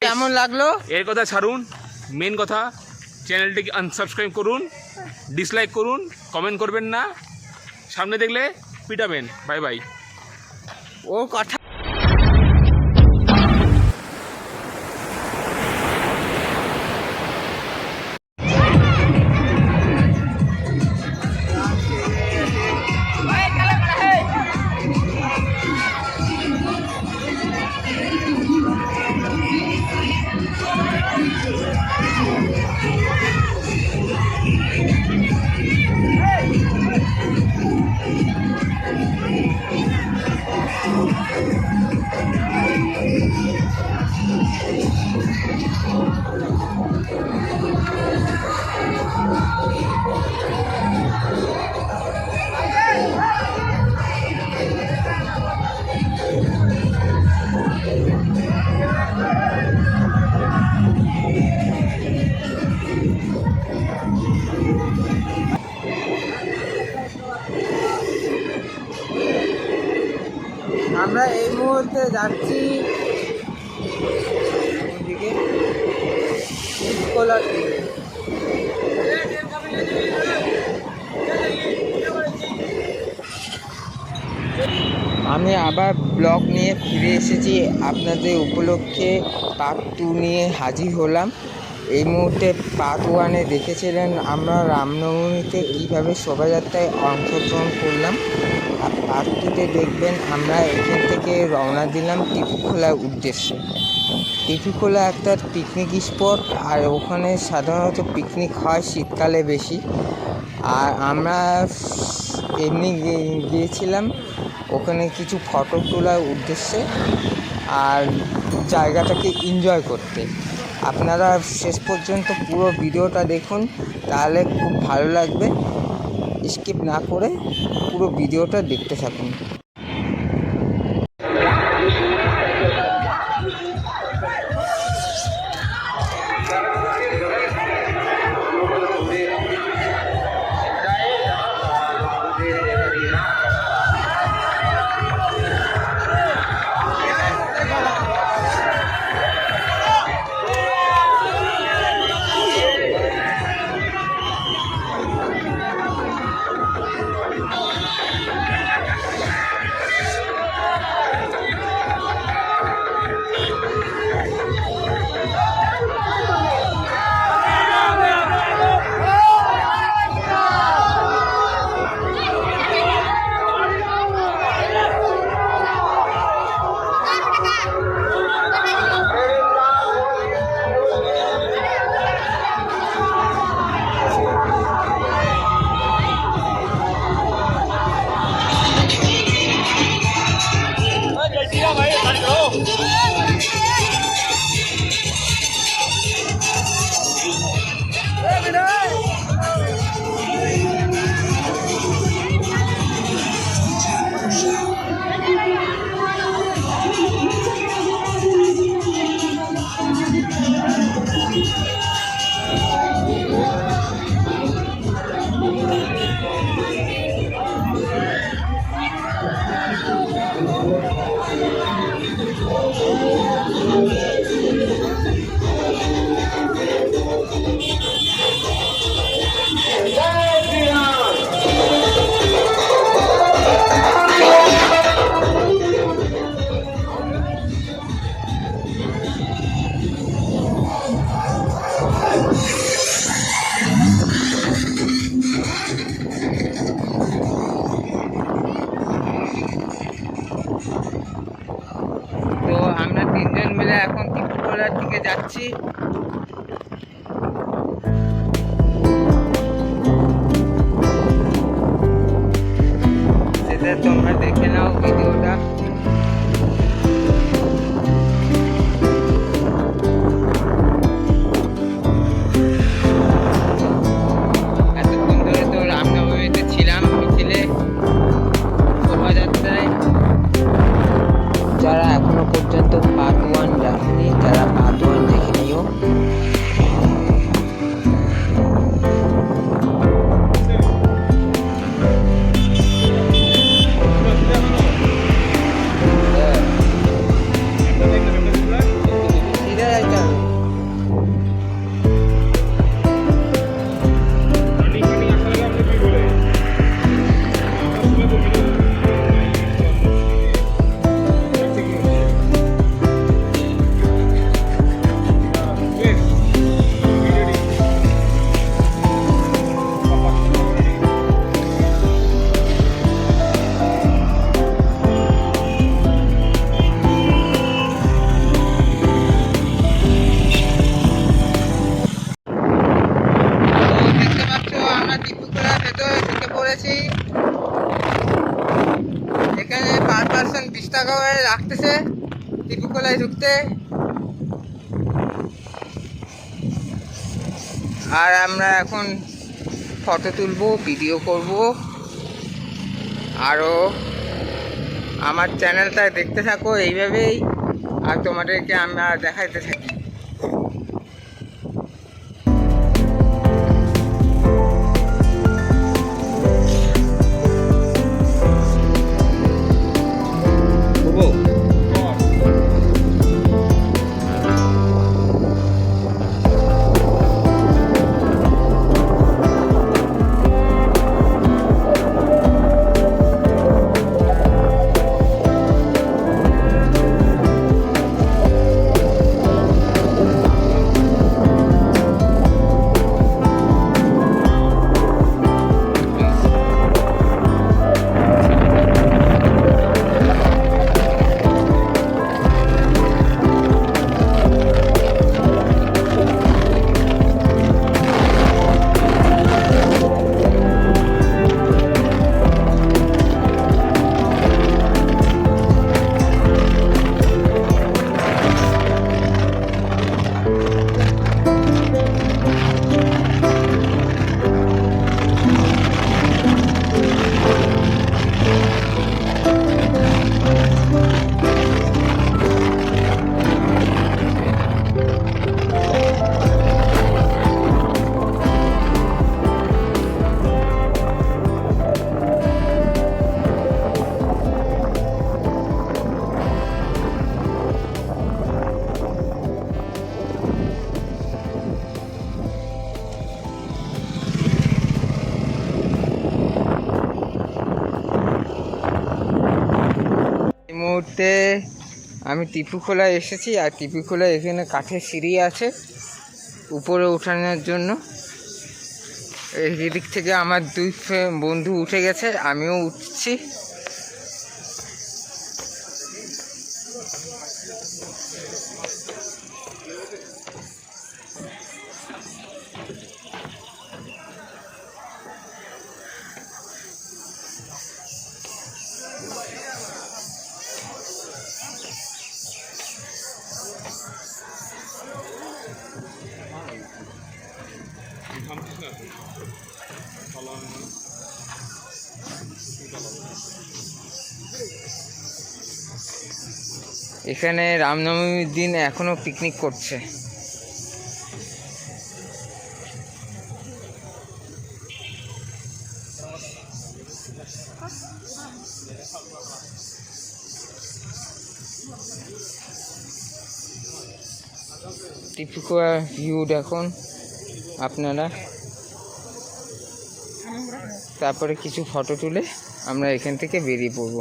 কেমন লাগলো এর কথা ছাড়ুন, মেন কথা চ্যানেলটিকে আনসাবস্ক্রাইব করুন, ডিসলাইক করুন, কমেন্ট করবেন না, সামনে দেখলে পিটাবেন। Bye bye. ও কথা আমরা এই মুহূর্তে যাচ্ছি ওদিকে কোলার দিকে। আমি আবার ব্লগ নিয়ে ফিরে এসেছি আপনাদের উপলক্ষে। পার্ট 2 নিয়ে হাজির হলাম। এই মুহূর্তে পার্ট 1-এ দেখেছিলেন আমরা রামনবমীতে কীভাবে শোভাযাত্রায় অংশগ্রহণ করলাম। আর পার্ট 2-তে দেখবেন আমরা এখান থেকে রওনা দিলাম টিপিখোলার উদ্দেশ্যে। টিপিখোলা একটা পিকনিক স্পট, আর ওখানে সাধারণত পিকনিক হয় শীতকালে বেশি। আর আমরা এমনি গিয়েছিলাম ওখানে কিছু ফটো তোলার উদ্দেশ্যে আর জায়গাটাকে এনজয় করতে। আপনারা শেষ পর্যন্ত পুরো ভিডিওটা দেখুন, তাহলে খুব ভালো লাগবে। স্কিপ না করে পুরো ভিডিওটা দেখতে থাকুন। তো আমরা তিনজন মিলে এখন টিপিখোলার দিকে যাচ্ছি। সেটা তোমরা দেখে নাও ভিডিওটা। এতক্ষণ ধরে তো রামনবমীতে ছিলাম মিছিলে শোভাযাত্রায়। যারা এখনো পর্যন্ত পার্ট 1 দেখেনি, তারা পার্ট 1 দেখে নিও। আর আমরা এখন ফটো তুলবো, ভিডিও করব। আরও আমার চ্যানেলটা দেখতে থাকো এইভাবেই, আর তোমাদেরকে আমরা দেখাইতে থাকি। মুহূর্তে আমি টিপুখোলা এসেছি, আর টিপুখোলা এখানে কাঠের সিঁড়ি আছে উপরে ওঠানোর জন্য। এই দিক থেকে আমার দুই বন্ধু উঠে গেছে, আমিও উঠছি। এখানে রামনবমীর দিন এখনো পিকনিক করছে। টিপুখোলা ভিউ দেখুন আপনারা। তারপরে কিছু ফটো তুলে আমরা এখান থেকে বেরিয়ে পড়ব।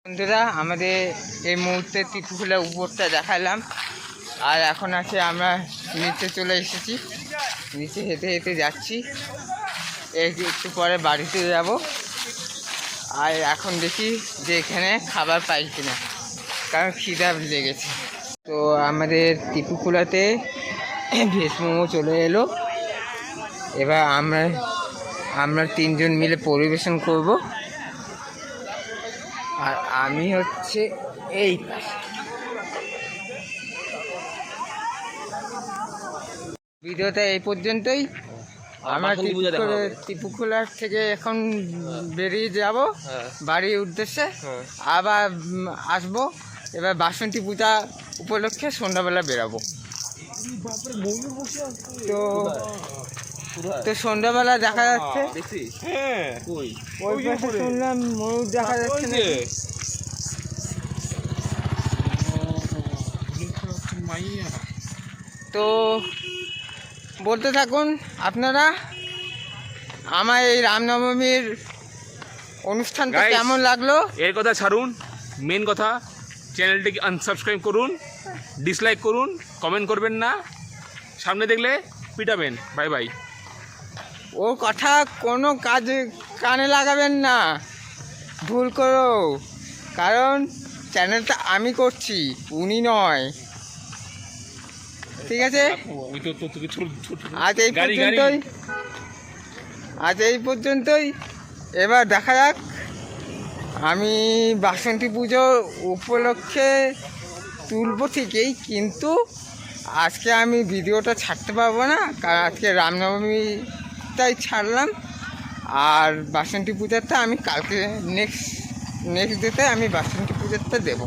বন্ধুরা, আমাদের এই মুহূর্তে টিপুখোলা উপরটা দেখালাম, আর এখন আছে আমরা নিচে চলে এসেছি। নিচে হেঁটে হেঁটে যাচ্ছি, একটু পরে বাড়িতে যাব। আর এখন দেখি যে এখানে খাবার পাই কিনা, কারণ খিদা লেগেছে। তো আমাদের টিপুখোলাতে ভেজ মোমো চলে এলো। এবার আমরা তিনজন মিলে পরিবেশন করব। আর আমি হচ্ছে এই পাশে। ভিডিওটা এই পর্যন্তই। আমরা টিপুখোলার থেকে এখন বেরিয়ে যাব বাড়ির উদ্দেশ্যে। আবার আসবো এবার বাসন্তী পূজা উপলক্ষে সন্ধ্যাবেলা বেরাবো। তো সন্ধ্যাবেলা দেখা যাচ্ছে, ওই পাশে শুনলাম ময়ূর দেখা যাচ্ছে না। তো বলতে থাকুন আপনারা আমার এই রামনবমীর অনুষ্ঠানটা কেমন লাগলো। এর কথা ছাড়ুন, মেন কথা চ্যানেলটিকে আনসাবস্ক্রাইব করুন, ডিসলাইক করুন, কমেন্ট করবেন না, সামনে দেখলে পিটাবেন। Bye bye. ওর কথা কোনো কাজে কানে লাগাবেন না, ভুল করো, কারণ চ্যানেলটা আমি করছি, উনি নয়। ঠিক আছে, আজ এই পর্যন্তই। এবার দেখা যাক আমি বাসন্তী পুজো উপলক্ষে তুলবো ঠিকই, কিন্তু আজকে আমি ভিডিওটা ছাড়তে পারবো না, কারণ আজকে রামনবমীটাই ছাড়লাম। আর বাসন্তী পূজাটা আমি কালকে নেক্সট ডেতে আমি বাসন্তী পূজাটা দেবো।